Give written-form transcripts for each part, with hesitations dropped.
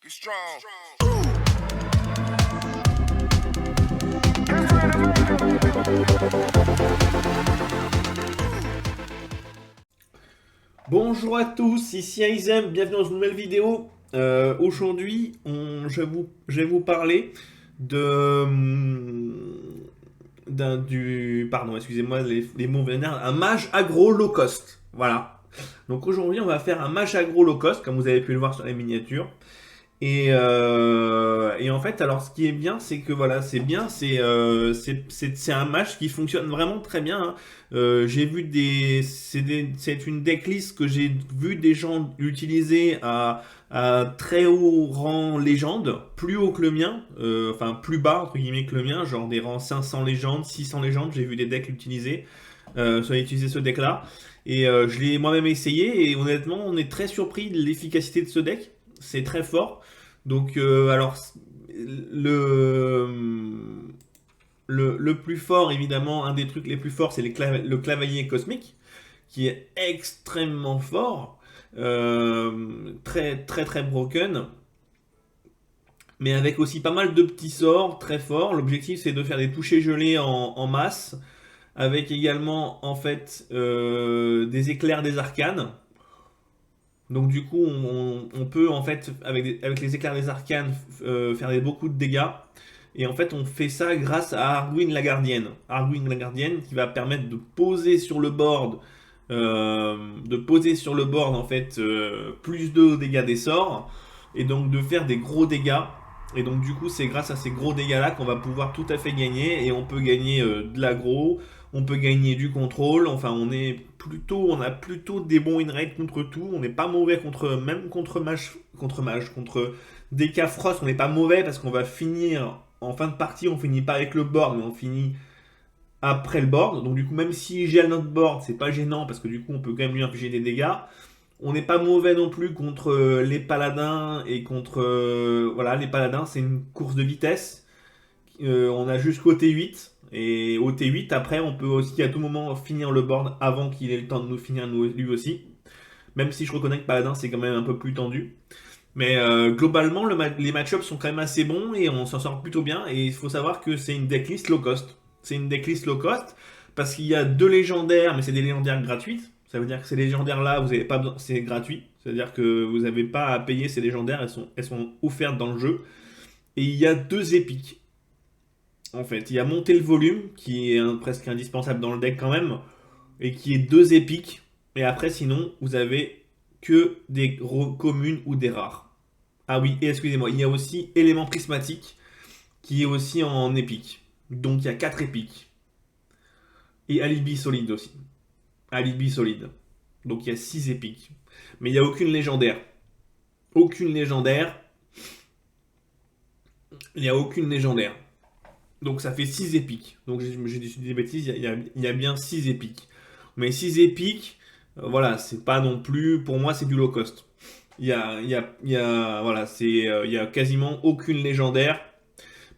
Be strong. Bonjour à tous, ici Aizem, bienvenue dans une nouvelle vidéo. Aujourd'hui, je vais vous parler pardon, excusez-moi, les mots viennent, un mage agro low cost. Voilà. Donc aujourd'hui, on va faire un mage agro low cost, comme vous avez pu le voir sur la miniature. Et en fait, alors ce qui est bien, c'est que voilà, c'est bien, c'est un match qui fonctionne vraiment très bien, hein. J'ai vu c'est une decklist que j'ai vu des gens l'utiliser à très haut rang légende, plus haut que le mien, enfin plus bas entre guillemets que le mien, genre des rangs 500 légendes, 600 légendes. J'ai vu des decks l'utiliser, utiliser ce deck là, et je l'ai moi-même essayé, et honnêtement, on est très surpris de l'efficacité de ce deck. C'est très fort. Donc, alors, le, le plus fort, évidemment, un des trucs les plus forts, c'est le clavalier cosmique, qui est extrêmement fort, très très très broken, mais avec aussi pas mal de petits sorts très forts. L'objectif, c'est de faire des touchés gelés en masse, avec également, en fait, des éclairs des arcanes. Donc du coup, on peut en fait, avec les éclairs des arcanes, faire beaucoup de dégâts. Et en fait, on fait ça grâce à Arguin la Gardienne. Arguin la Gardienne qui va permettre de poser sur le board, en fait, plus de dégâts des sorts, et donc de faire des gros dégâts. Et donc du coup, c'est grâce à ces gros dégâts là qu'on va pouvoir tout à fait gagner, et on peut gagner de l'aggro, on peut gagner du contrôle. Enfin, on a plutôt des bons win rates contre tout. On n'est pas mauvais même contre DK Frost. On n'est pas mauvais parce qu'on va finir en fin de partie. On finit pas avec le board, mais on finit après le board. Donc du coup, même si j'ai notre board, c'est pas gênant parce que du coup, on peut quand même lui infliger des dégâts. On n'est pas mauvais non plus contre les paladins et contre voilà, les paladins, c'est une course de vitesse. On a jusqu'au T8. Et au T8, après, on peut aussi à tout moment finir le board avant qu'il ait le temps de nous finir lui aussi. Même si je reconnais que Paladin, c'est quand même un peu plus tendu. Mais globalement, les match-ups sont quand même assez bons et on s'en sort plutôt bien. Et il faut savoir que c'est une decklist low cost. C'est une decklist low cost parce qu'il y a deux légendaires, mais c'est des légendaires gratuites. Ça veut dire que ces légendaires-là, vous avez pas besoin, c'est gratuit. C'est-à-dire que vous n'avez pas à payer ces légendaires, elles sont offertes dans le jeu. Et il y a deux épiques. En fait, il y a monter le volume, qui est presque indispensable dans le deck quand même, et qui est deux épiques. Et après, sinon, vous avez que des communes ou des rares. Ah oui, et excusez-moi, il y a aussi élément prismatique, qui est aussi en épique. Donc il y a quatre épiques. Et alibi solide aussi. Alibi solide. Donc il y a 6 épiques. Mais il n'y a aucune légendaire. Aucune légendaire. Il n'y a aucune légendaire. Donc ça fait 6 épiques. Donc j'ai dit des bêtises, il y a bien 6 épiques. Mais 6 épiques, voilà, c'est pas non plus. Pour moi, c'est du low cost. Voilà, il y a quasiment aucune légendaire.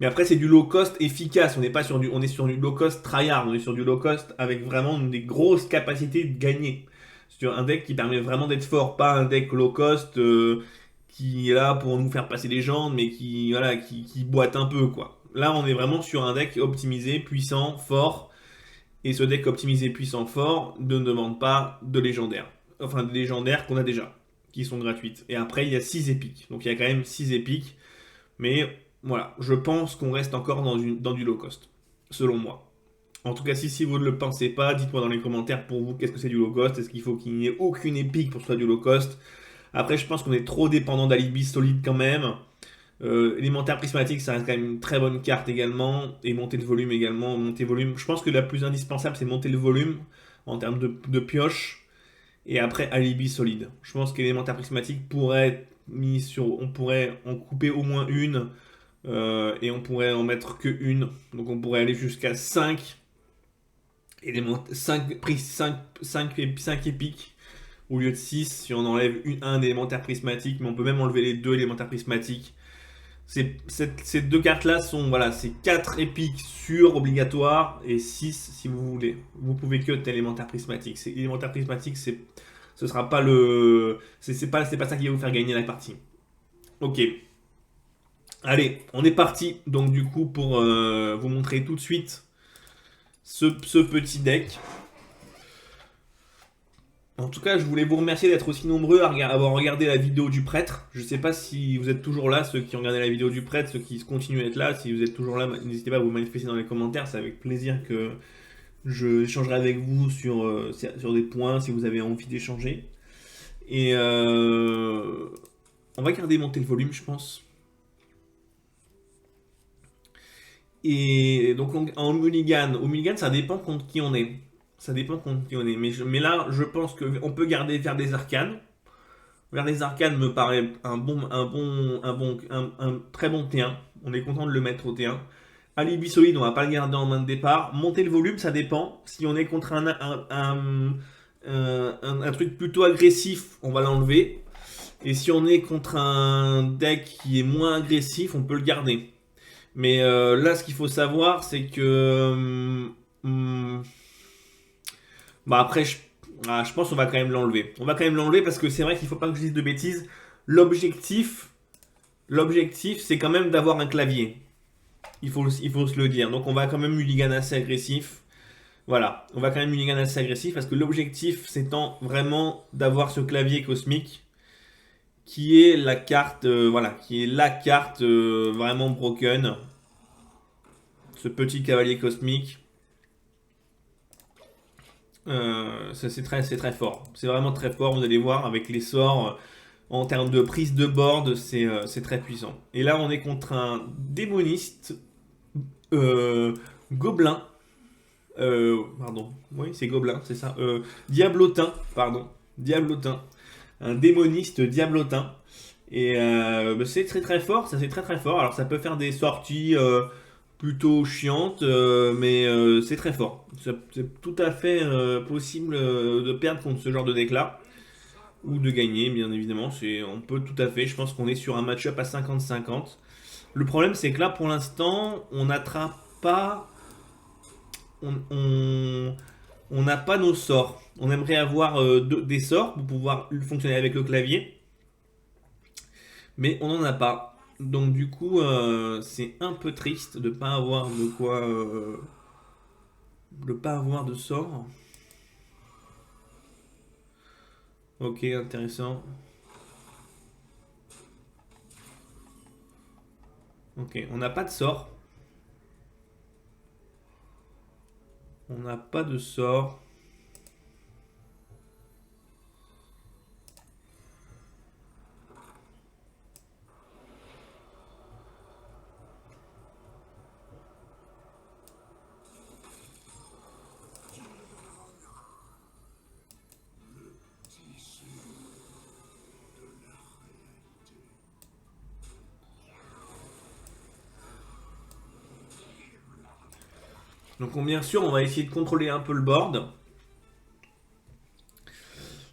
Mais après, c'est du low cost efficace. On est sur du low cost tryhard. On est sur du low cost avec vraiment des grosses capacités de gagner. Sur un deck qui permet vraiment d'être fort, pas un deck low cost qui est là pour nous faire passer les jambes, mais voilà, qui boite un peu, quoi. Là, on est vraiment sur un deck optimisé, puissant, fort. Et ce deck optimisé, puissant, fort ne demande pas de légendaires. Enfin, des légendaires qu'on a déjà, qui sont gratuites. Et après, il y a 6 épiques. Donc il y a quand même 6 épiques. Mais voilà, je pense qu'on reste encore dans du low cost, selon moi. En tout cas, si vous ne le pensez pas, dites-moi dans les commentaires pour vous qu'est-ce que c'est du low cost. Est-ce qu'il faut qu'il n'y ait aucune épique pour que ce soit du low cost? Après, je pense qu'on est trop dépendant d'alibi solide quand même. Élémentaire prismatique, ça reste quand même une très bonne carte également. Et monter le volume également. Monter le volume. Je pense que la plus indispensable, c'est monter le volume en termes de pioche. Et après, alibi solide. Je pense qu'élémentaire prismatique pourrait être mis sur. On pourrait en couper au moins une. Et on pourrait en mettre que une. Donc on pourrait aller jusqu'à 5 éléments, 5 épiques au lieu de 6 si on enlève un élémentaire prismatique. Mais on peut même enlever les deux élémentaires prismatiques. Ces deux cartes-là sont, voilà, c'est 4 épiques sur obligatoire et 6 si vous voulez. Vous pouvez que élémentaire prismatique. Élémentaire prismatique, ce sera pas le. C'est pas ça qui va vous faire gagner la partie. Ok. Allez, on est parti. Donc du coup, pour vous montrer tout de suite ce petit deck. En tout cas, je voulais vous remercier d'être aussi nombreux à avoir regardé la vidéo du prêtre. Je sais pas si vous êtes toujours là, ceux qui ont regardé la vidéo du prêtre, ceux qui continuent à être là. Si vous êtes toujours là, n'hésitez pas à vous manifester dans les commentaires. C'est avec plaisir que je échangerai avec vous sur des points si vous avez envie d'échanger. Et on va garder monter le volume, je pense. Et donc en mulligan, au mulligan, ça dépend contre qui on est. Ça dépend contre qui on est. Mais là, je pense qu'on peut garder faire des arcanes. Vers les arcanes me paraît un très bon T1. On est content de le mettre au T1. Alibi solide, on va pas le garder en main de départ. Monter le volume, ça dépend. Si on est contre un truc plutôt agressif, on va l'enlever. Et si on est contre un deck qui est moins agressif, on peut le garder. Mais là, ce qu'il faut savoir, c'est que... bah après, je pense qu'on va quand même l'enlever. On va quand même l'enlever parce que c'est vrai qu'il faut pas que je dise de bêtises. L'objectif, l'objectif, c'est quand même d'avoir un clavier. Il faut se le dire. Donc on va quand même mulligan assez agressif. Voilà, on va quand même mulligan assez agressif parce que l'objectif, c'est vraiment d'avoir ce clavier cosmique qui est la carte, voilà, qui est la carte vraiment broken. Ce petit cavalier cosmique. C'est très fort. C'est vraiment très fort, vous allez voir, avec les sorts, en termes de prise de board, c'est très puissant. Et là, on est contre un démoniste gobelin. Pardon, oui, c'est gobelin, c'est ça. Diablotin, pardon. Diablotin. Un démoniste diablotin. Et bah, c'est très très fort, ça c'est très très fort. Alors ça peut faire des sorties plutôt chiantes, mais c'est très fort. C'est tout à fait possible de perdre contre ce genre de deck là. Ou de gagner, bien évidemment. On peut tout à fait. Je pense qu'on est sur un match-up à 50-50. Le problème, c'est que là, pour l'instant, on n'attrape pas. On n'a pas nos sorts. On aimerait avoir des sorts pour pouvoir fonctionner avec le clavier. Mais on n'en a pas. Donc du coup, c'est un peu triste de pas avoir de quoi, de pas avoir de sort. Ok, intéressant. Ok, on n'a pas de sort. On n'a pas de sort. Donc bien sûr, on va essayer de contrôler un peu le board.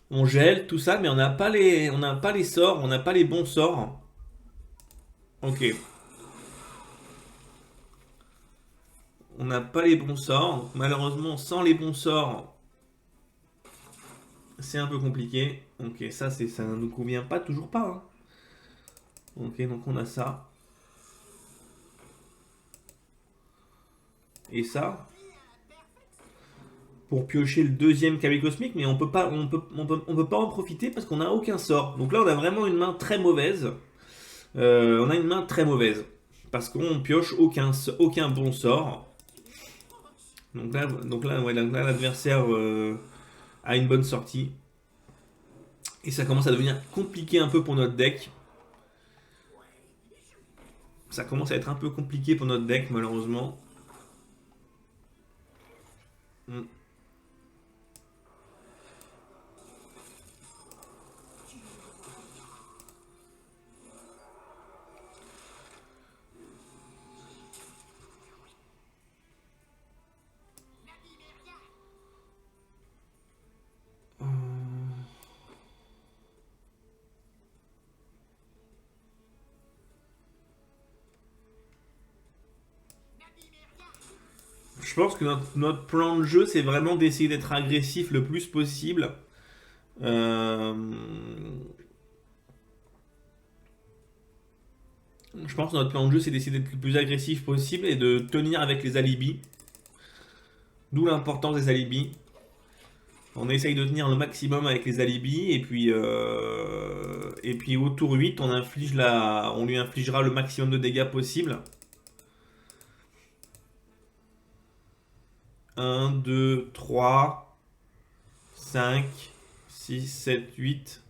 On gèle tout ça, mais on n'a pas les sorts, on n'a pas les bons sorts. Ok. On n'a pas les bons sorts. Donc, malheureusement, sans les bons sorts, c'est un peu compliqué. Ok, ça ne nous convient pas, toujours pas, hein. Ok, donc on a ça. Et ça. Pour piocher le deuxième cavalier cosmique, mais on peut pas en profiter parce qu'on n'a aucun sort. Donc là, on a vraiment une main très mauvaise. On a une main très mauvaise. Parce qu'on pioche aucun bon sort. Ouais, là, l'adversaire a une bonne sortie. Et ça commence à devenir compliqué un peu pour notre deck. Ça commence à être un peu compliqué pour notre deck, malheureusement. Hmm. Je pense que notre plan de jeu, c'est vraiment d'essayer d'être agressif le plus possible. Euh, Je pense que notre plan de jeu, c'est d'essayer d'être le plus agressif possible et de tenir avec les alibis. D'où l'importance des alibis. On essaye de tenir le maximum avec les alibis et puis au tour 8, on lui infligera le maximum de dégâts possible. 1, 2, 3, 5, 6, 7, 8.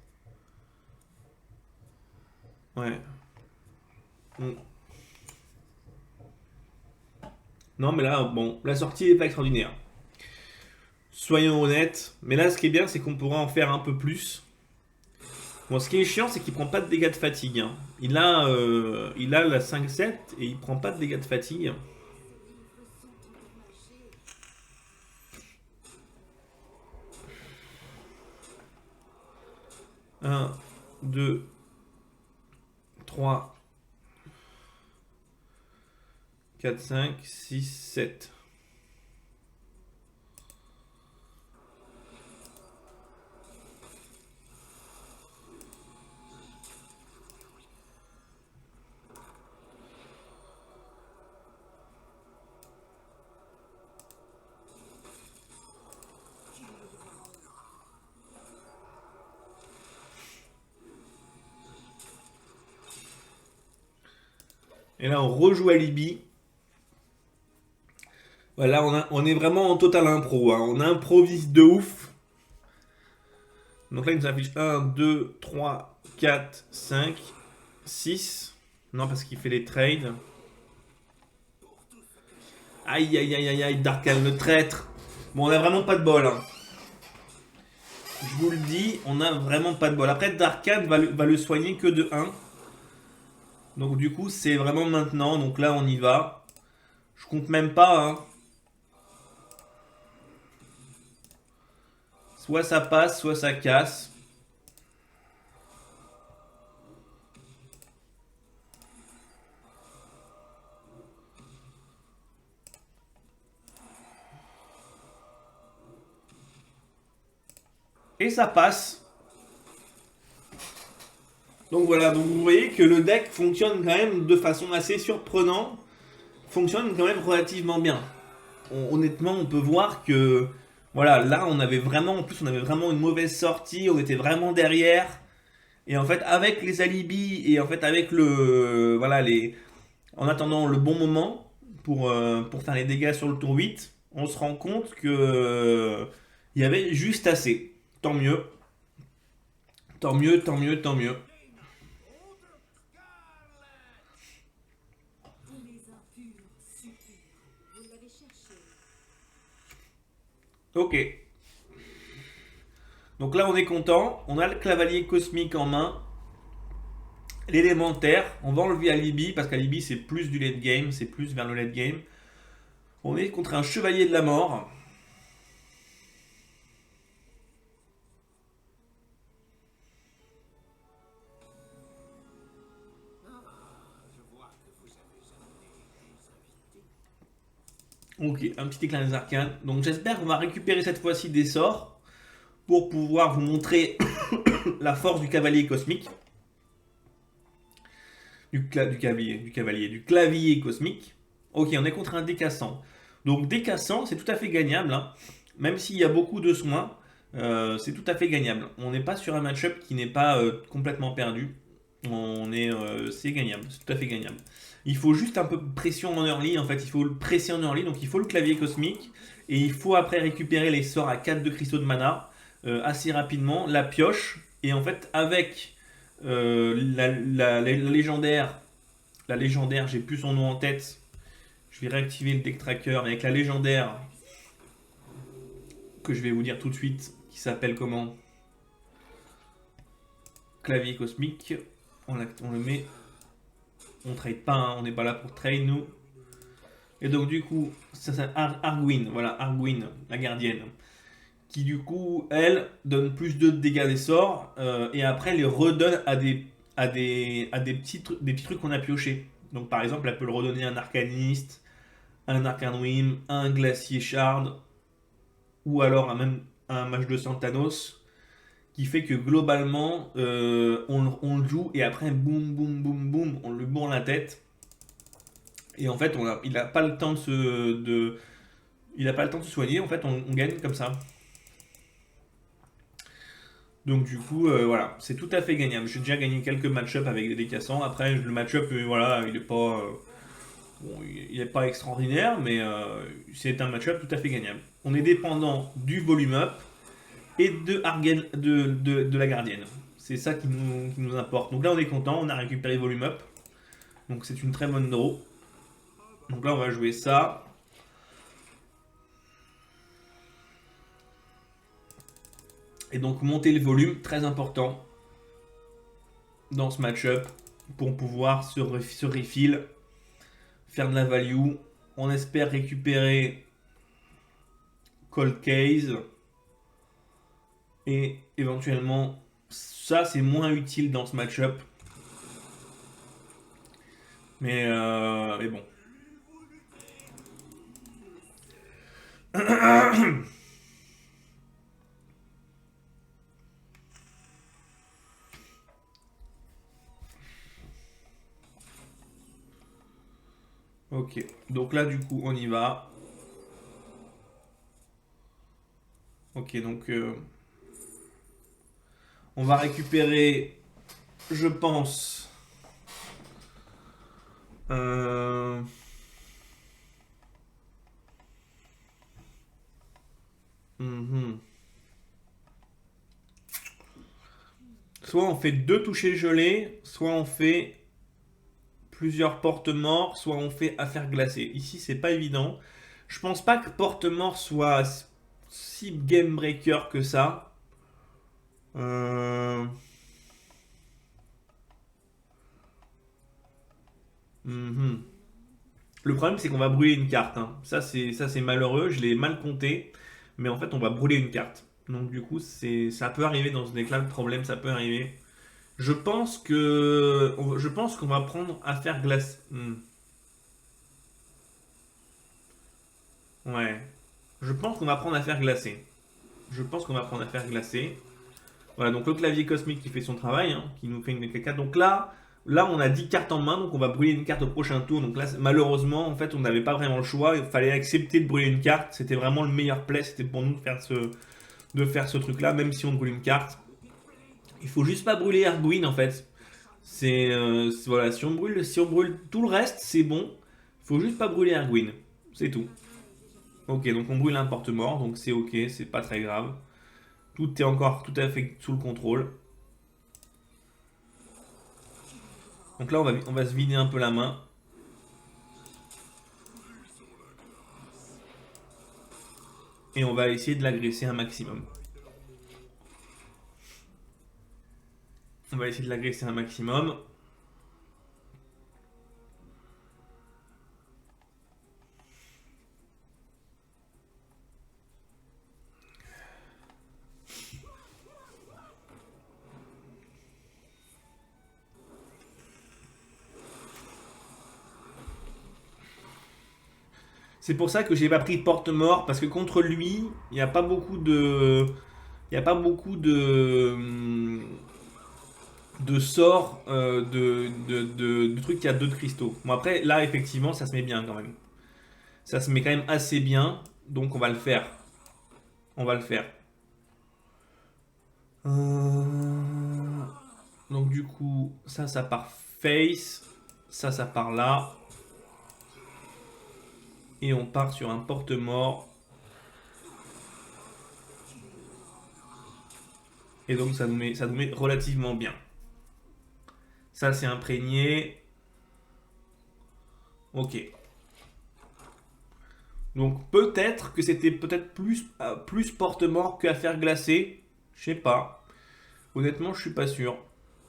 Ouais. Mm. Non, mais là, bon, la sortie est pas extraordinaire. Soyons honnêtes. Mais là, ce qui est bien, c'est qu'on pourra en faire un peu plus. Bon, ce qui est chiant, c'est qu'il prend pas de dégâts de fatigue, hein. Il a la 5-7 et il prend pas de dégâts de fatigue. 1, 2, 3, 4, 5, 6, 7. Et là, on rejoue à Libye. Voilà, on est vraiment en total impro, hein. On improvise de ouf. Donc là, il nous affiche 1, 2, 3, 4, 5, 6. Non, parce qu'il fait les trades. Aïe, aïe, aïe, aïe, aïe, Darkan le traître. Bon, on a vraiment pas de bol, hein. Je vous le dis, on a vraiment pas de bol. Après, Darkan va le soigner que de 1. Donc du coup, c'est vraiment maintenant. Donc là, on y va. Je compte même pas, hein. Soit ça passe, soit ça casse. Et ça passe. Donc voilà, donc vous voyez que le deck fonctionne quand même de façon assez surprenante. Fonctionne quand même relativement bien. Honnêtement, on peut voir que voilà, là on avait vraiment une mauvaise sortie, on était vraiment derrière. Et en fait, avec les alibis et en fait avec en attendant le bon moment pour faire les dégâts sur le tour 8, on se rend compte que il y avait juste assez. Tant mieux, tant mieux, tant mieux, tant mieux. Ok. Donc là, on est content. On a le cavalier cosmique en main. L'élémentaire. On va enlever Alibi parce qu'Alibi c'est plus du late game. C'est plus vers le late game. On est contre un chevalier de la mort. Ok, un petit éclat des arcanes. Donc j'espère qu'on va récupérer cette fois-ci des sorts pour pouvoir vous montrer la force du cavalier cosmique. Du clavier cosmique. Ok, on est contre un décassant. Donc décassant, c'est tout à fait gagnable, hein. Même s'il y a beaucoup de soins, c'est tout à fait gagnable. On n'est pas sur un match-up qui n'est pas complètement perdu. C'est gagnable, c'est tout à fait gagnable. Il faut juste un peu de pression en early, en fait, il faut le presser en early, donc il faut le clavier cosmique, et il faut après récupérer les sorts à 4 de cristaux de mana assez rapidement, la pioche, et en fait avec la légendaire, j'ai plus son nom en tête, je vais réactiver le deck tracker, mais avec la légendaire, que je vais vous dire tout de suite, qui s'appelle comment? Clavier cosmique, on le met, on trade pas, hein, on n'est pas là pour trade nous. Et donc du coup, ça c'est Arguin, voilà, Arguin, la gardienne, qui du coup, elle, donne plus de dégâts des sorts, et après les redonne à des petits trucs qu'on a pioché. Donc par exemple, elle peut le redonner à un arcaniste, un arcanwim, un glacier shard, ou alors même un mage de Santanos, qui fait que globalement, on le joue et après, boum, boum, boum, boum, on le bourre la tête. Et en fait, il n'a pas le temps il a pas le temps de se soigner. En fait, on gagne comme ça. Donc du coup, voilà, c'est tout à fait gagnable. J'ai déjà gagné quelques match-up avec des cassants. Après, le match-up, voilà, il est pas, bon, il est pas extraordinaire, mais c'est un match-up tout à fait gagnable. On est dépendant du volume up et de la gardienne. C'est ça qui nous importe. Donc là, on est content, on a récupéré volume up. Donc c'est une très bonne draw. Donc là, on va jouer ça. Et donc monter le volume, très important dans ce match-up pour pouvoir se refill, faire de la value. On espère récupérer Cold Case et éventuellement, ça c'est moins utile dans ce match-up. Mais bon. Ok, donc là du coup on y va. Ok, donc on va récupérer, je pense, euh, mhm. Soit on fait deux touchés gelés, soit on fait plusieurs porte-morts, soit on fait affaire glacée. Ici c'est pas évident. Je pense pas que porte-mort soit si game breaker que ça. Euh, mhm. Le problème, c'est qu'on va brûler une carte, hein. Ça, c'est malheureux. Je l'ai mal compté, mais en fait, on va brûler une carte. Donc du coup, ça peut arriver dans ce deck-là. Le problème, ça peut arriver. Je pense qu'on va prendre affaire glace. Ouais. Je pense qu'on va prendre affaire glacée. Je pense qu'on va prendre affaire glacée. Voilà, donc le clavier cosmique qui fait son travail, hein, qui nous fait une caca. Donc là, on a 10 cartes en main, donc on va brûler une carte au prochain tour. Donc là, malheureusement, en fait, on n'avait pas vraiment le choix. Il fallait accepter de brûler une carte. C'était vraiment le meilleur play. C'était pour nous de faire ce truc-là, même si on brûle une carte. Il faut juste pas brûler Arguin, en fait. Voilà, si on brûle tout le reste, c'est bon. Il faut juste pas brûler Arguin. C'est tout. Ok, donc on brûle un porte-mort, donc c'est ok, c'est pas très grave. Tout est encore tout à fait sous le contrôle. Donc là, on va se vider un peu la main. Et on va essayer de l'agresser un maximum. On va essayer de l'agresser un maximum. C'est pour ça que j'ai pas pris porte-mort, parce que contre lui, il n'y a pas beaucoup de. Il n'y a pas beaucoup de sorts, de trucs qui a deux de cristaux. Bon, après, là, effectivement, ça se met bien quand même. Ça se met quand même assez bien, donc on va le faire. On va le faire. Donc, du coup, ça part face. Ça part là. Et on part sur un porte-mort. Et donc ça nous met relativement bien. Ça c'est imprégné. Ok. Donc peut-être que c'était peut-être plus porte-mort qu'affaire glacée. Je sais pas. Honnêtement, je suis pas sûr.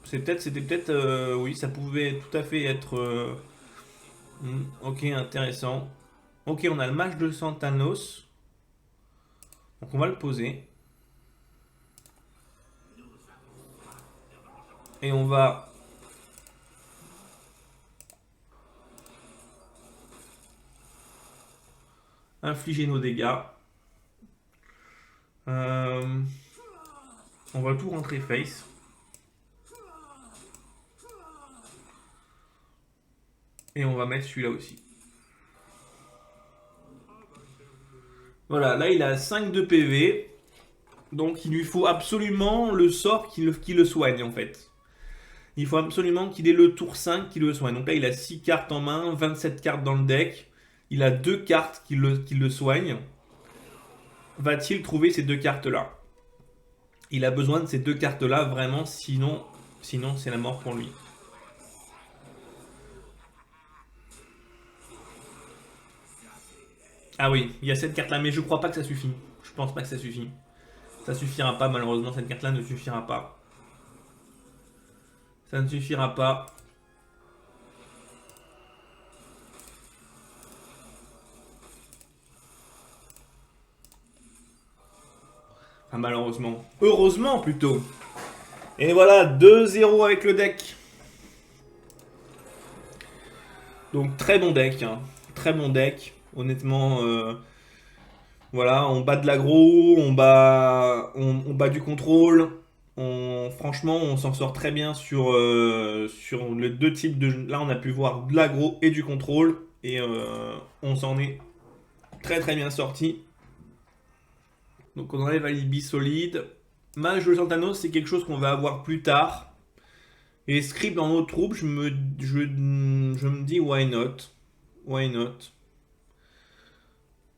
C'était peut-être, oui, ça pouvait tout à fait être. Ok, intéressant. Ok, on a le match de Santanos. Donc on va le poser. Et on va infliger nos dégâts. Euh, On va tout rentrer face. Et on va mettre celui-là aussi. Voilà, là il a 5 de PV. Donc il lui faut absolument le sort qui le soigne en fait. Il faut absolument qu'il ait le tour 5 qui le soigne. Donc là il a 6 cartes en main, 27 cartes dans le deck. Il a 2 cartes qui le soignent. Va-t-il trouver ces 2 cartes-là? Il a besoin de ces 2 cartes-là vraiment, sinon c'est la mort pour lui. Ah oui, il y a cette carte-là, mais je crois pas que ça suffit. Je pense pas que ça suffit. Ça suffira pas, malheureusement, cette carte-là ne suffira pas. Ça ne suffira pas. Enfin, malheureusement. Heureusement, plutôt. Et voilà, 2-0 avec le deck. Donc, très bon deck. Hein. Très bon deck. Honnêtement, voilà, on bat de l'aggro, on bat du contrôle. Franchement, on s'en sort très bien sur les deux types de jeux. Là, on a pu voir de l'aggro et du contrôle. Et on s'en est très très bien sorti. Donc on enlève Alibi solide. Mage de Santanos, c'est quelque chose qu'on va avoir plus tard. Et Script dans notre troupe, je me dis why not. Why not.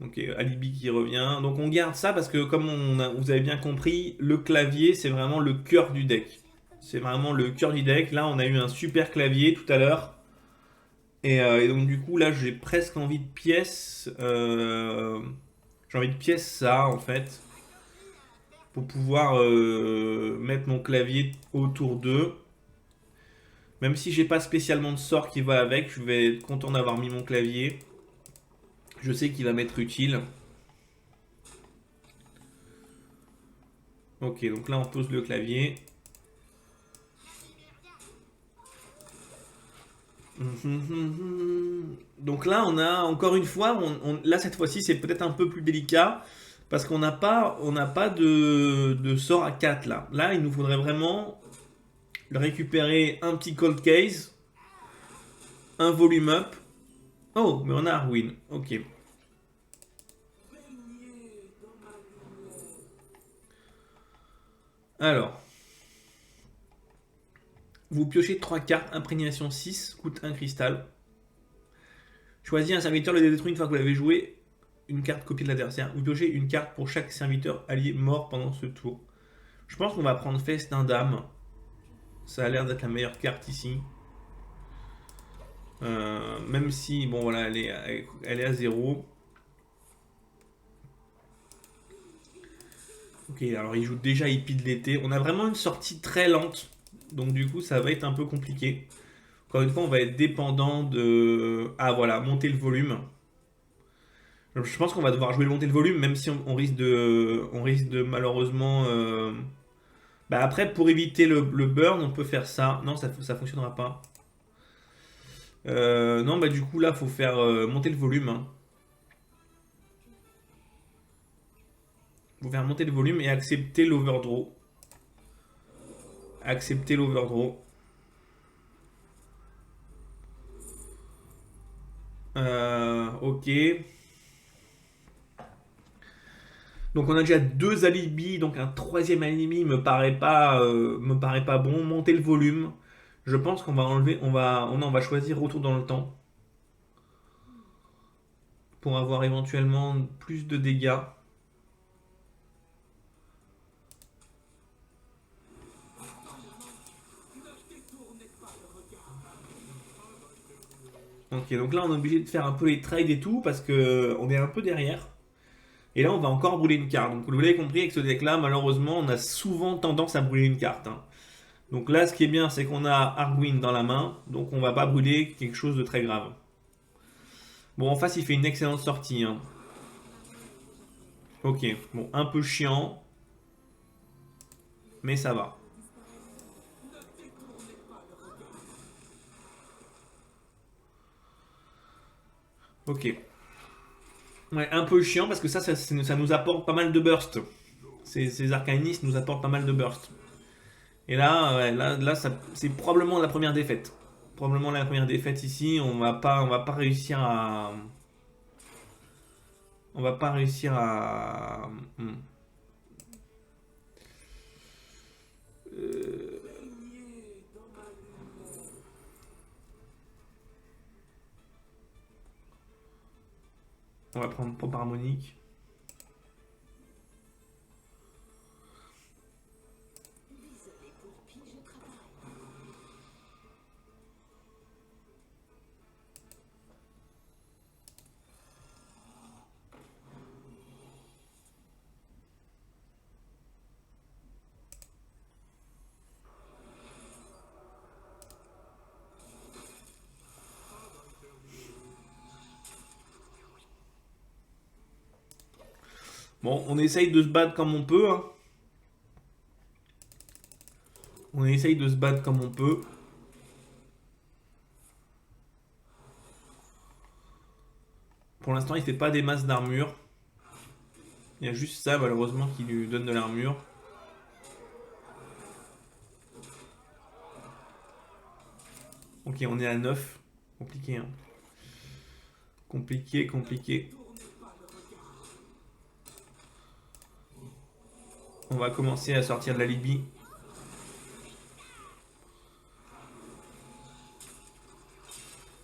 Donc Alibi qui revient. Donc on garde ça parce que comme vous avez bien compris, le clavier c'est vraiment le cœur du deck. C'est vraiment le cœur du deck. Là on a eu un super clavier tout à l'heure. Et donc du coup là j'ai presque envie de pièces. J'ai envie de pièces ça en fait. Pour pouvoir mettre mon clavier autour d'eux. Même si j'ai pas spécialement de sort qui va avec, je vais être content d'avoir mis mon clavier. Je sais qu'il va m'être utile. Ok, donc là on pose le clavier. Donc là on a encore une fois, là cette fois-ci c'est peut-être un peu plus délicat. Parce qu'on n'a pas de sort à 4 là. Là il nous faudrait vraiment récupérer un petit cold case. Un volume up. Oh, mais on a Arwin. Ok. Alors. Vous piochez 3 cartes. Imprégnation 6. Coûte 1 cristal. Choisis un serviteur, le détruit une fois que vous l'avez joué. Une carte copie de l'adversaire. Vous piochez une carte pour chaque serviteur allié mort pendant ce tour. Je pense qu'on va prendre Festin d'âme. Ça a l'air d'être la meilleure carte ici. Même si, bon voilà, elle est à 0. Ok, alors il joue déjà Hippie de l'été. On a vraiment une sortie très lente. Donc du coup, ça va être un peu compliqué. Encore une fois, on va être dépendant de... Ah voilà, monter le volume. Je pense qu'on va devoir jouer monter le volume, même si on risque de malheureusement... Bah après, pour éviter le burn, on peut faire ça. Non, ça fonctionnera pas. Non, bah du coup, là, faut faire monter le volume. Hein. Faut faire monter le volume et accepter l'overdraw. Accepter l'overdraw. Ok. Donc on a déjà 2 alibis, donc un troisième alibi me paraît pas bon. Monter le volume. Je pense qu'on va enlever, on va choisir retour dans le temps pour avoir éventuellement plus de dégâts. Ok, donc là on est obligé de faire un peu les trades et tout parce que on est un peu derrière. Et là on va encore brûler une carte. Donc vous l'avez compris avec ce deck là, malheureusement on a souvent tendance à brûler une carte. Hein. Donc là ce qui est bien c'est qu'on a Arwin dans la main, donc on va pas brûler quelque chose de très grave. Bon en face il fait une excellente sortie. Hein. Ok, bon un peu chiant, mais ça va. Ok. Ouais, un peu chiant parce que ça nous apporte pas mal de burst. ces arcanistes nous apportent pas mal de burst. Et là, ouais, là c'est probablement la première défaite. Probablement la première défaite ici. On va pas réussir à. On va pas réussir à. Euh, on va prendre pompe harmonique. Bon, on essaye de se battre comme on peut, hein. On essaye de se battre comme on peut. Pour l'instant, il fait pas des masses d'armure. Il y a juste ça, malheureusement, qui lui donne de l'armure. Ok, on est à 9. Compliqué, hein. Compliqué, compliqué. On va commencer à sortir de la Libye.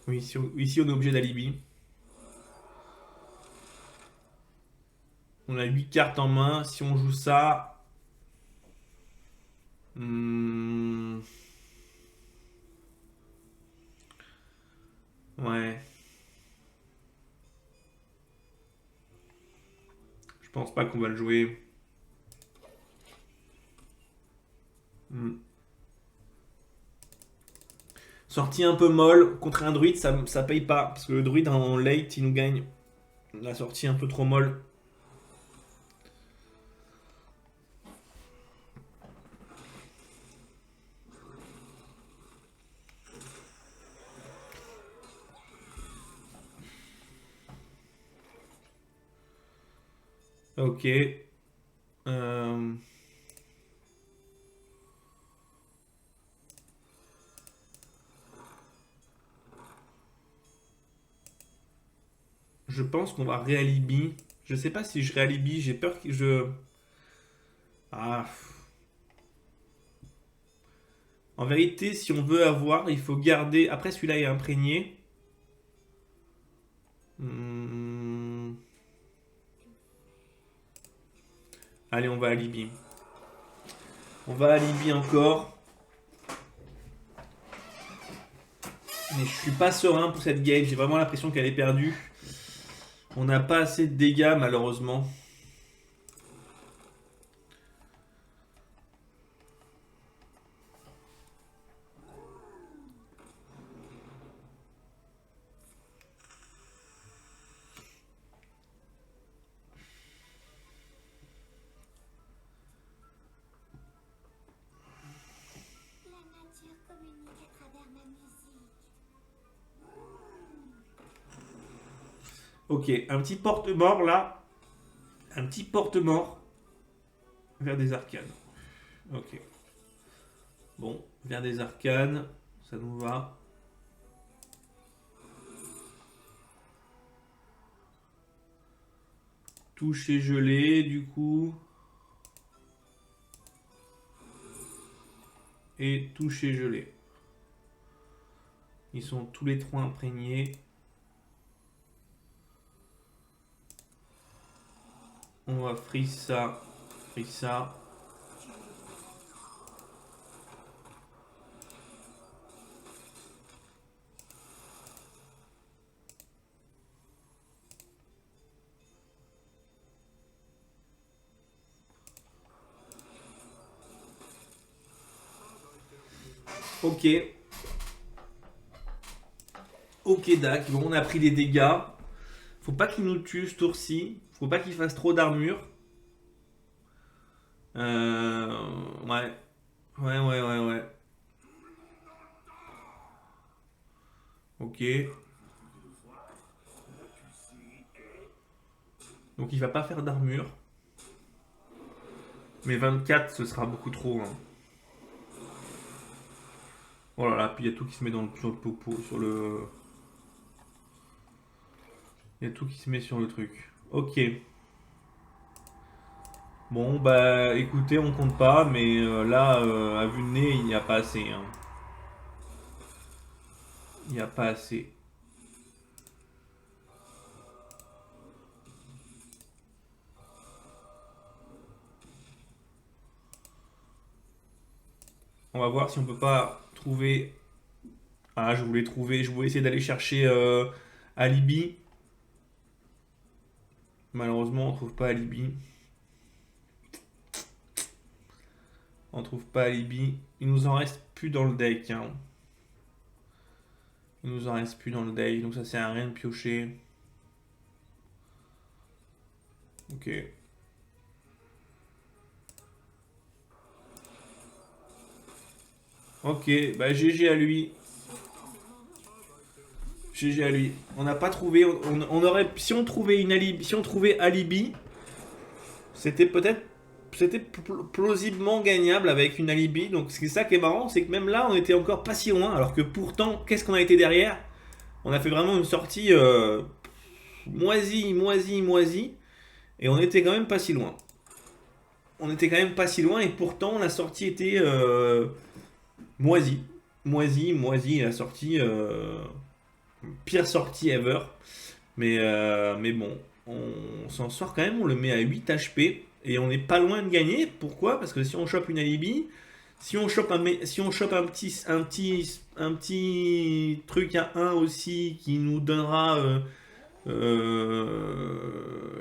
Oui, ici, on est obligé d'alibi. On a 8 cartes en main. Si on joue ça. hmm, ouais. Je pense pas qu'on va le jouer. Hmm. Sortie un peu molle contre un druide, ça paye pas. Parce que le druide en late, il nous gagne. La sortie un peu trop molle. Ok. Euh, je pense qu'on va réalibi. Je sais pas si je réalibi, j'ai peur que je. Ah. En vérité, si on veut avoir, il faut garder. Après, celui-là est imprégné. Hmm. Allez, on va à Libye. On va à Libye encore. Mais je suis pas serein pour cette game. J'ai vraiment l'impression qu'elle est perdue. On n'a pas assez de dégâts, malheureusement. Ok, un petit porte-mort là. Un petit porte-mort vers des arcanes. Ok. Bon, vers des arcanes. Ça nous va. Toucher gelé, du coup. Et toucher gelé. Ils sont tous les trois imprégnés. On va freeze ça. Freeze ça. Ok. Ok, Dak. Bon, on a pris des dégâts. Faut pas qu'il nous tue ce tour-ci. Faut pas qu'il fasse trop d'armure. Ouais. Ouais. Ok. Donc il va pas faire d'armure. Mais 24, ce sera beaucoup trop, hein. Oh là là, puis il y a tout qui se met sur le popo, sur le... Il y a tout qui se met sur le truc. Ok. Bon, bah écoutez, on compte pas, mais là, à vue de nez, il n'y a pas assez, hein. Il n'y a pas assez. On va voir si on peut pas trouver. Ah, je voulais essayer d'aller chercher Alibi. Malheureusement, on trouve pas Alibi. On trouve pas Alibi. Il nous en reste plus dans le deck, hein. Il nous en reste plus dans le deck, donc ça sert à rien de piocher. Ok. Ok, bah GG à lui. GG à lui. On n'a pas trouvé. On aurait. Si on trouvait une alibi. Si on trouvait Alibi, c'était peut-être. C'était plausiblement gagnable avec une alibi. Donc c'est ça qui est marrant, c'est que même là, on était encore pas si loin. Alors que pourtant, qu'est-ce qu'on a été derrière? On a fait vraiment une sortie moisie. Et on était quand même pas si loin. On était quand même pas si loin et pourtant la sortie était moisie. Moisie. La sortie, pire sortie ever. Mais bon, on s'en sort quand même, on le met à 8 HP et on n'est pas loin de gagner. Pourquoi? Parce que si on chope une alibi, si on chope un petit truc à 1 aussi qui nous donnera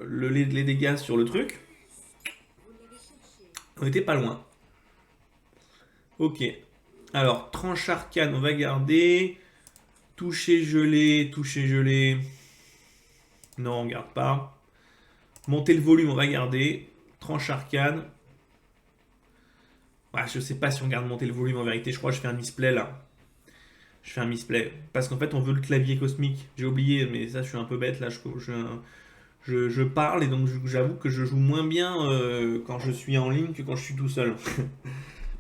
les dégâts sur le truc, on était pas loin. Ok. Alors, tranche arcane, on va garder. Toucher gelé. Non, on garde pas. Monter le volume, on va garder. Tranche arcane. Ouais, je sais pas si on garde monter le volume en vérité. Je crois que je fais un misplay là. Je fais un misplay. Parce qu'en fait, on veut le clavier cosmique. J'ai oublié, mais ça, je suis un peu bête là. Je parle et donc j'avoue que je joue moins bien quand je suis en ligne que quand je suis tout seul.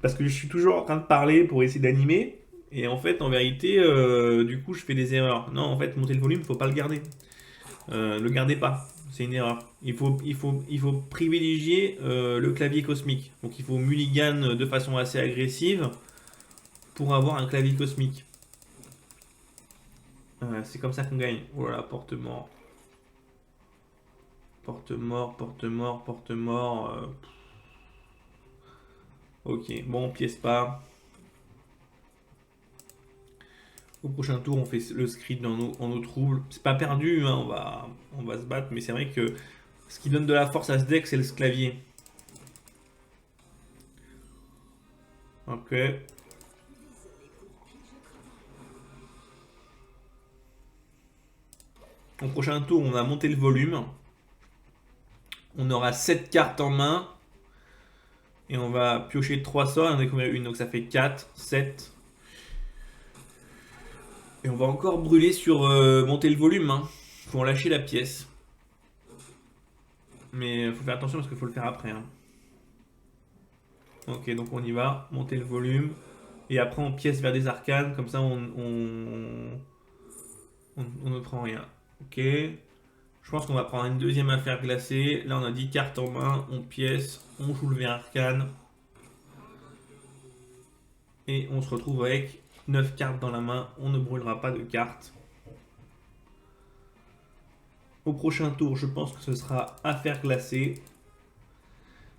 Parce que je suis toujours en train de parler pour essayer d'animer. Et en fait, en vérité, du coup, je fais des erreurs. Non, en fait, monter le volume, faut pas le garder. Le gardez pas, c'est une erreur. Il faut privilégier le clavier cosmique. Donc il faut mulligan de façon assez agressive pour avoir un clavier cosmique. C'est comme ça qu'on gagne. Voilà, porte-mort. Porte-mort. Ok, bon, pièce pas. Au prochain tour, on fait le script en nos troubles. C'est pas perdu, hein, on va se battre, mais c'est vrai que ce qui donne de la force à ce deck, c'est le clavier. Ok. Au prochain tour, on a monté le volume. On aura 7 cartes en main. Et on va piocher 3 sorts. Et on a combien une? Donc ça fait 4, 7. Et on va encore brûler sur monter le volume. Hein, pour lâcher la pièce. Mais il faut faire attention parce qu'il faut le faire après. Hein. Ok, donc on y va. Monter le volume. Et après on pièce vers des arcanes. Comme ça on ne prend rien. Ok. Je pense qu'on va prendre une deuxième affaire glacée. Là on a 10 cartes en main. On pièce. On joue le verre arcane. Et on se retrouve avec 9 cartes dans la main. On ne brûlera pas de cartes. Au prochain tour, je pense que ce sera affaire glacée.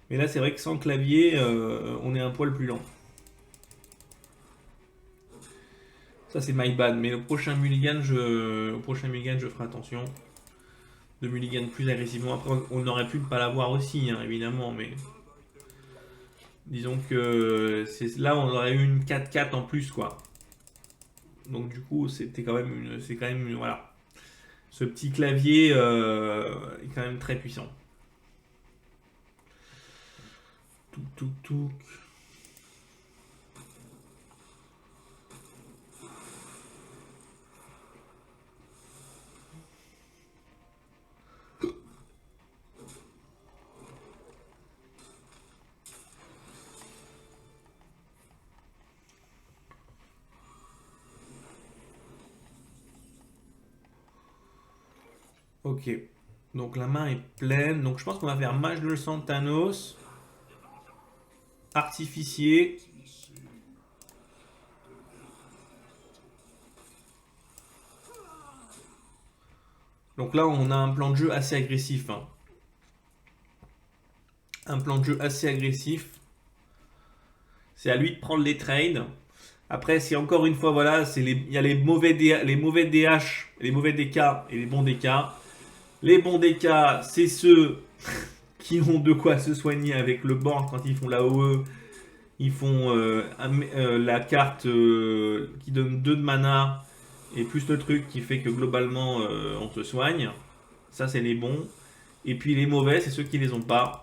Mais là, c'est vrai que sans clavier, on est un poil plus lent. Ça, c'est my bad. Mais au prochain mulligan, je ferai attention. De mulligan plus agressivement. Après, on aurait pu ne pas l'avoir aussi, hein, évidemment. Mais disons que là, on aurait eu une 4-4 en plus, quoi. Donc du coup, c'est quand même voilà. Ce petit clavier est quand même très puissant. Tout. Ok. Donc la main est pleine. Donc je pense qu'on va faire Mage de sang de Thanos. Artificier. Donc là, on a un plan de jeu assez agressif, hein. Un plan de jeu assez agressif. C'est à lui de prendre les trades. Après, c'est encore une fois, voilà, il y a les mauvais, les mauvais DH, les mauvais DK et les bons DK. Les bons DK, c'est ceux qui ont de quoi se soigner avec le board quand ils font la OE. Ils font la carte qui donne 2 de mana et plus le truc qui fait que globalement on se soigne. Ça, c'est les bons. Et puis les mauvais, c'est ceux qui les ont pas.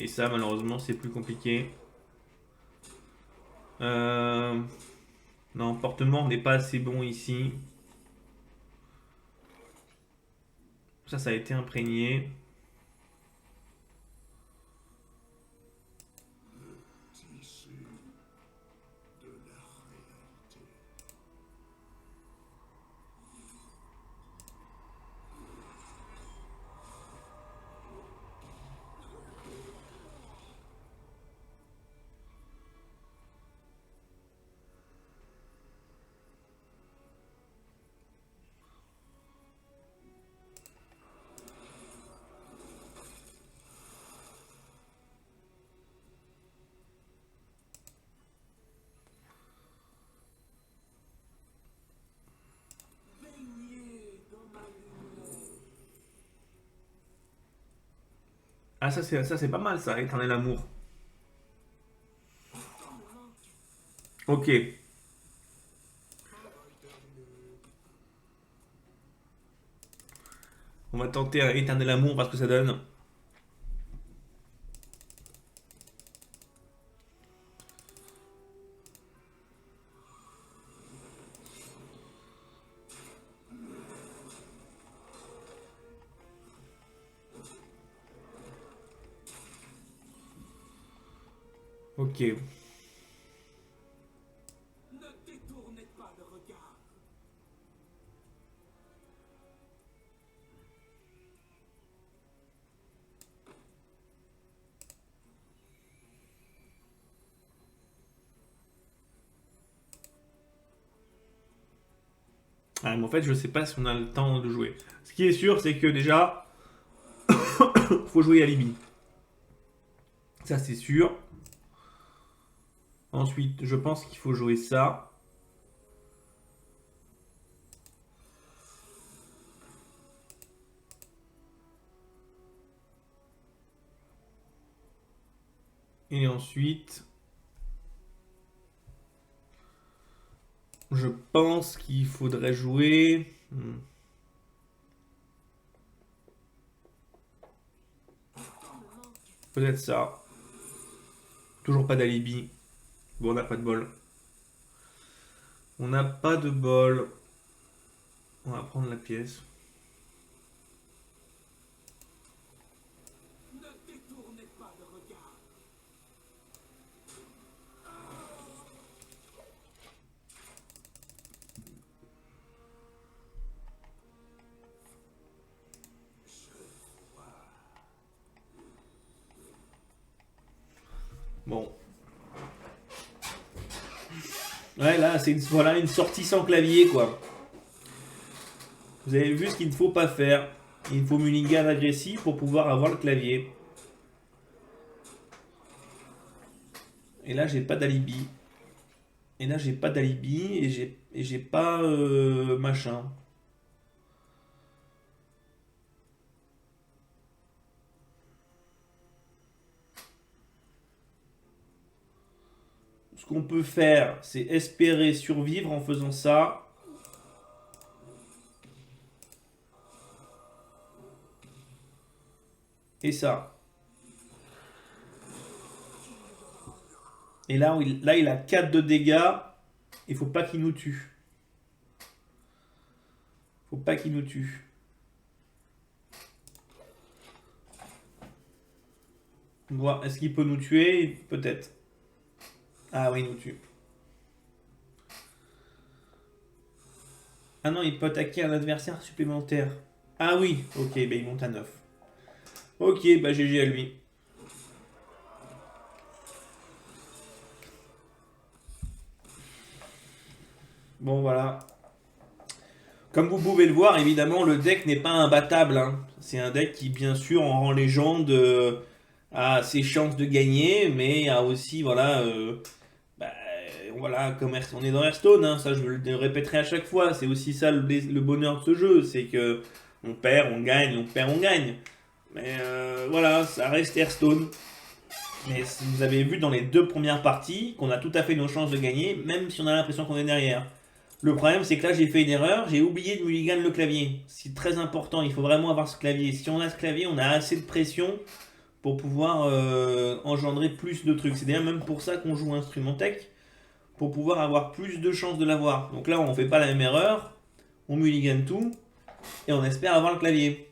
Et ça, malheureusement, c'est plus compliqué. Euh, Non, portement, on n'est pas assez bon ici. Ça a été imprégné. Ah, ça c'est pas mal, ça, éternel amour. Ok. On va tenter un éternel amour parce que ça donne. Ok. Ah, mais en fait, je sais pas si on a le temps de jouer. Ce qui est sûr, c'est que déjà, faut jouer à Libye. Ça, c'est sûr. Ensuite, je pense qu'il faut jouer ça. Et ensuite, je pense qu'il faudrait jouer. Peut-être ça. Toujours pas d'alibi. Bon, on n'a pas de bol. On n'a pas de bol. On va prendre la pièce. Bon. Ouais, là, c'est voilà, une sortie sans clavier, quoi. Vous avez vu ce qu'il ne faut pas faire. Il faut mulligan agressif pour pouvoir avoir le clavier. Et là, j'ai pas d'alibi. Et là, j'ai pas d'alibi et j'ai pas machin. Ce qu'on peut faire, c'est espérer survivre en faisant ça. Et ça. Et là, il a 4 de dégâts. Il faut pas qu'il nous tue. Faut pas qu'il nous tue. Bon, est-ce qu'il peut nous tuer? Peut-être. Ah oui, il nous tue. Ah non, il peut attaquer un adversaire supplémentaire. Ah oui, ok, bah il monte à 9. Ok, bah GG à lui. Bon voilà. Comme vous pouvez le voir, évidemment, le deck n'est pas imbattable, hein. C'est un deck qui, bien sûr, en rang légende, a ses chances de gagner, mais a aussi, voilà, bah, voilà, comme on est dans Hearthstone, hein, ça je le répéterai à chaque fois, c'est aussi ça le bonheur de ce jeu, c'est que on perd, on gagne, on perd, on gagne. Mais voilà, ça reste Hearthstone. Mais vous avez vu dans les deux premières parties qu'on a tout à fait nos chances de gagner, même si on a l'impression qu'on est derrière. Le problème, c'est que là, j'ai fait une erreur, j'ai oublié de mulligan le clavier. C'est très important, il faut vraiment avoir ce clavier. Si on a ce clavier, on a assez de pression pour pouvoir engendrer plus de trucs. C'est d'ailleurs même pour ça qu'on joue Instrumentech, pour pouvoir avoir plus de chances de l'avoir. Donc là, on fait pas la même erreur, on mulligan tout, et on espère avoir le clavier.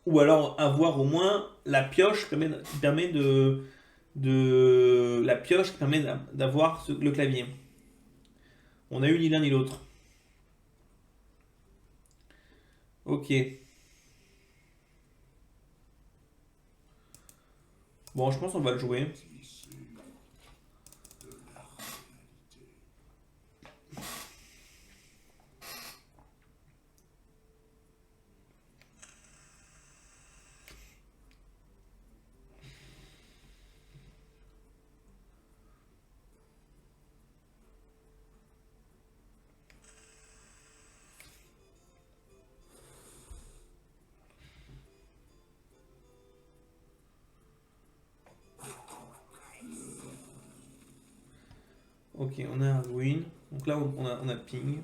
Ou alors avoir au moins la pioche qui permet la pioche qui permet d'avoir le clavier. On a eu ni l'un ni l'autre. Ok. Bon, je pense qu'on va le jouer. Ok, on a Arduin. Donc là, on a ping.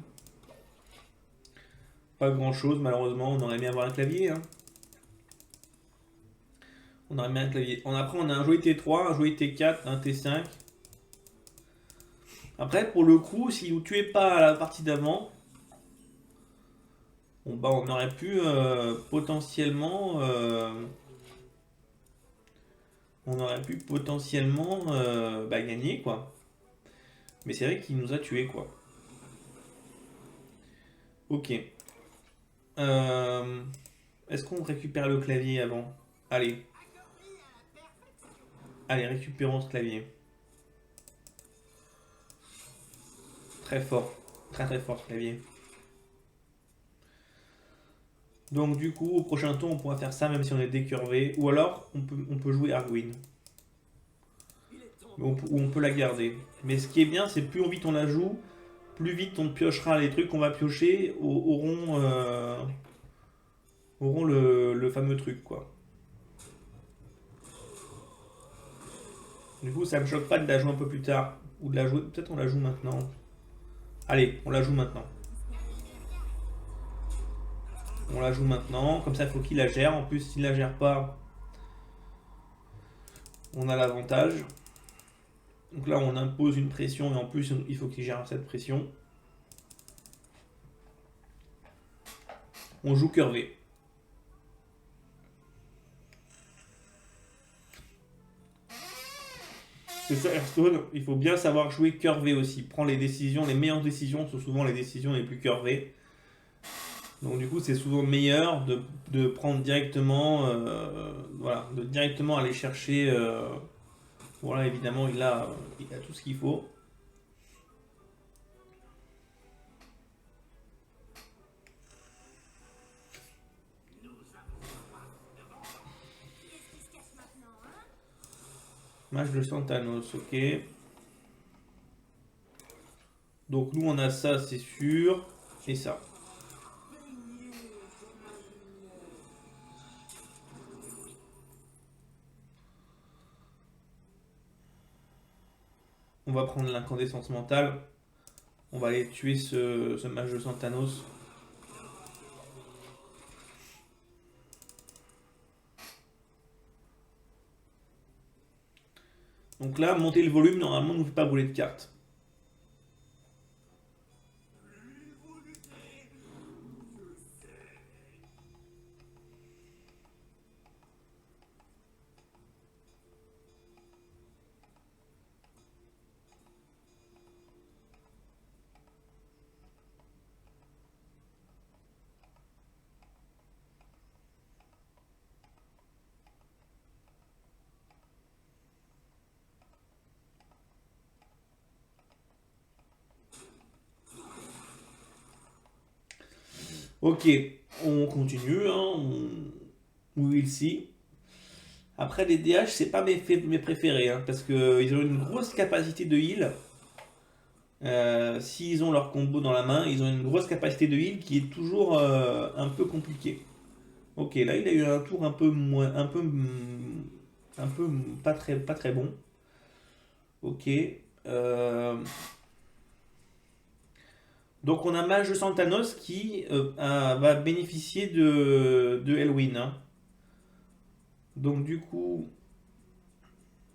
Pas grand chose, malheureusement. On aurait aimé avoir un clavier, hein. On aurait aimé un clavier. Après, on a un jouet T3, un jouet T4, un T5. Après, pour le coup, si vous tuez pas à la partie d'avant, bon, bah, on aurait pu potentiellement. On aurait pu potentiellement bah, gagner, quoi. Mais c'est vrai qu'il nous a tués, quoi. Ok. Euh, Est-ce qu'on récupère le clavier avant? Allez, allez, récupérons ce clavier. Très fort. Très très fort ce clavier. Donc du coup, au prochain tour, on pourra faire ça même si on est décurvé. Ou alors, on peut jouer Arwin. Ou on peut la garder. Mais ce qui est bien, c'est plus vite on la joue, plus vite on piochera les trucs qu'on va piocher auront le fameux truc, quoi. Du coup, ça me choque pas de la jouer un peu plus tard. Ou de la jouer. Peut-être on la joue maintenant. Allez, on la joue maintenant. On la joue maintenant. Comme ça, il faut qu'il la gère. En plus, s'il la gère pas, on a l'avantage. Donc là, on impose une pression et en plus, il faut qu'il gère cette pression. On joue curvé. C'est ça, Hearthstone. Il faut bien savoir jouer curvé aussi. Prendre les décisions, les meilleures décisions sont souvent les décisions les plus curvées. Donc du coup, c'est souvent meilleur de prendre directement, voilà, de directement aller chercher. Voilà, évidemment, il a tout ce qu'il faut. Match de Santanos, ok. Donc nous, on a ça, c'est sûr, et ça. On va prendre l'incandescence mentale. On va aller tuer ce match de Santanos. Donc là, monter le volume, normalement, ne nous fait pas brûler de cartes. Ok, on continue, hein, we will see. Après, les DH, c'est pas mes préférés, hein, parce qu'ils ont une grosse capacité de heal. S'ils ont leur combo dans la main, ils ont une grosse capacité de heal qui est toujours un peu compliquée. Ok, là il a eu un tour un peu moins, pas très bon. Ok. euh, donc on a Mage de Santanos qui va bénéficier de Elwyn, hein. Donc du coup,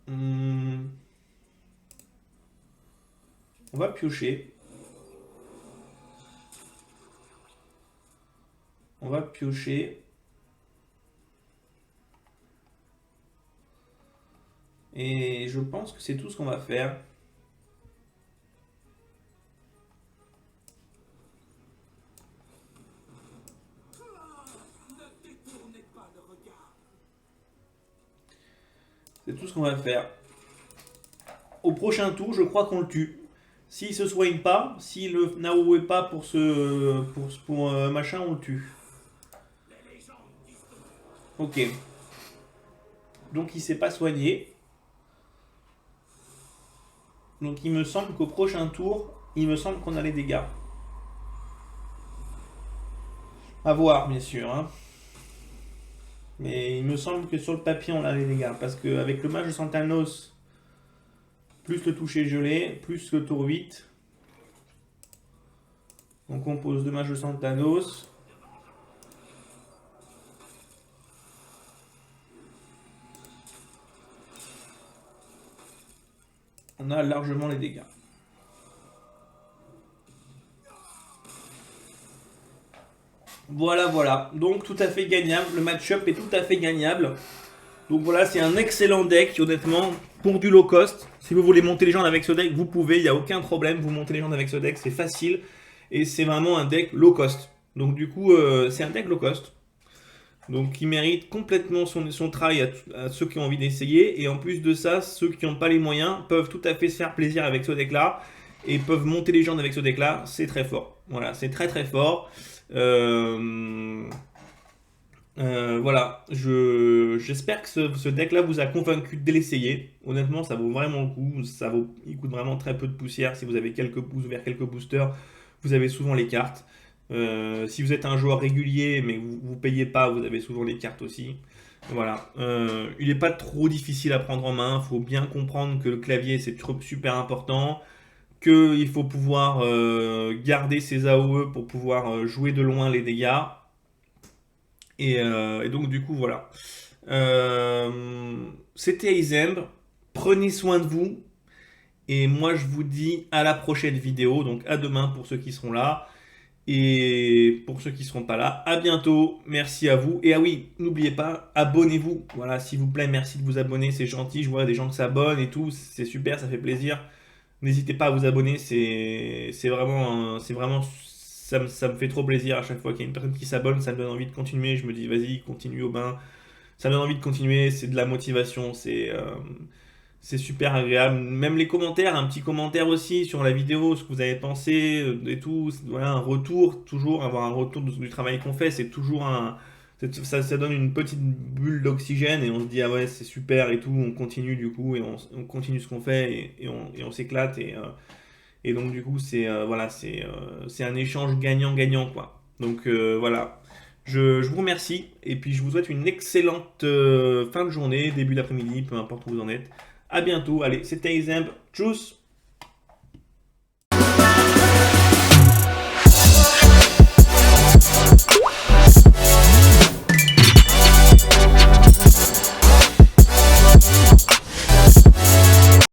hmm, on va piocher. On va piocher. Et je pense que c'est tout ce qu'on va faire. C'est tout ce qu'on va faire. Au prochain tour, je crois qu'on le tue. S'il se soigne pas, s'il le Naoué pas pour machin, on le tue. Ok. Donc il s'est pas soigné. Donc il me semble qu'au prochain tour, il me semble qu'on a les dégâts. À voir, bien sûr, hein. Mais il me semble que sur le papier, on a les dégâts. Parce qu'avec le mage de Santanos, plus le toucher gelé, plus le tour 8. On compose 2 mages de Santanos. On a largement les dégâts. Voilà, voilà. Donc tout à fait gagnable. Le match-up est tout à fait gagnable. Donc voilà, c'est un excellent deck, honnêtement, pour du low cost. Si vous voulez monter les gens avec ce deck, vous pouvez, il n'y a aucun problème. Vous montez les gens avec ce deck, c'est facile. Et c'est vraiment un deck low cost. Donc du coup, c'est un deck low cost. Donc qui mérite complètement son travail à ceux qui ont envie d'essayer. Et en plus de ça, ceux qui n'ont pas les moyens peuvent tout à fait se faire plaisir avec ce deck-là. Et peuvent monter les gens avec ce deck-là. C'est très fort. Voilà, c'est très très fort. Voilà, j'espère que ce deck-là vous a convaincu de l'essayer. Honnêtement, ça vaut vraiment le coup. Il coûte vraiment très peu de poussière. Si vous avez quelques boosters, vous avez souvent les cartes. Si vous êtes un joueur régulier, mais vous payez pas, vous avez souvent les cartes aussi. Voilà. Il n'est pas trop difficile à prendre en main. Il faut bien comprendre que le clavier, c'est super important. Qu'il faut pouvoir garder ses AOE pour pouvoir jouer de loin les dégâts. Et donc du coup voilà. C'était Izemb. Prenez soin de vous. Et moi je vous dis à la prochaine vidéo. Donc à demain pour ceux qui seront là. Et pour ceux qui seront pas là, à bientôt. Merci à vous. Et ah oui, n'oubliez pas, abonnez-vous. Voilà, s'il vous plaît, merci de vous abonner. C'est gentil. Je vois des gens qui s'abonnent et tout. C'est super, ça fait plaisir. N'hésitez pas à vous abonner. C'est vraiment ça me fait trop plaisir à chaque fois qu'il y a une personne qui s'abonne, ça me donne envie de continuer. Je me dis, vas-y, continue au bain. Ça me donne envie de continuer, c'est de la motivation, c'est super agréable. Même les commentaires, un petit commentaire aussi sur la vidéo, ce que vous avez pensé et tout. Voilà, un retour, toujours avoir un retour du travail qu'on fait, c'est toujours ça donne une petite bulle d'oxygène et on se dit, ah ouais, c'est super et tout. On continue du coup et on continue ce qu'on fait et on s'éclate. Et donc du coup, voilà, c'est un échange gagnant-gagnant quoi. Donc voilà, je vous remercie et puis je vous souhaite une excellente fin de journée, début d'après-midi, peu importe où vous en êtes. À bientôt, allez, c'était Izemb, tchuss!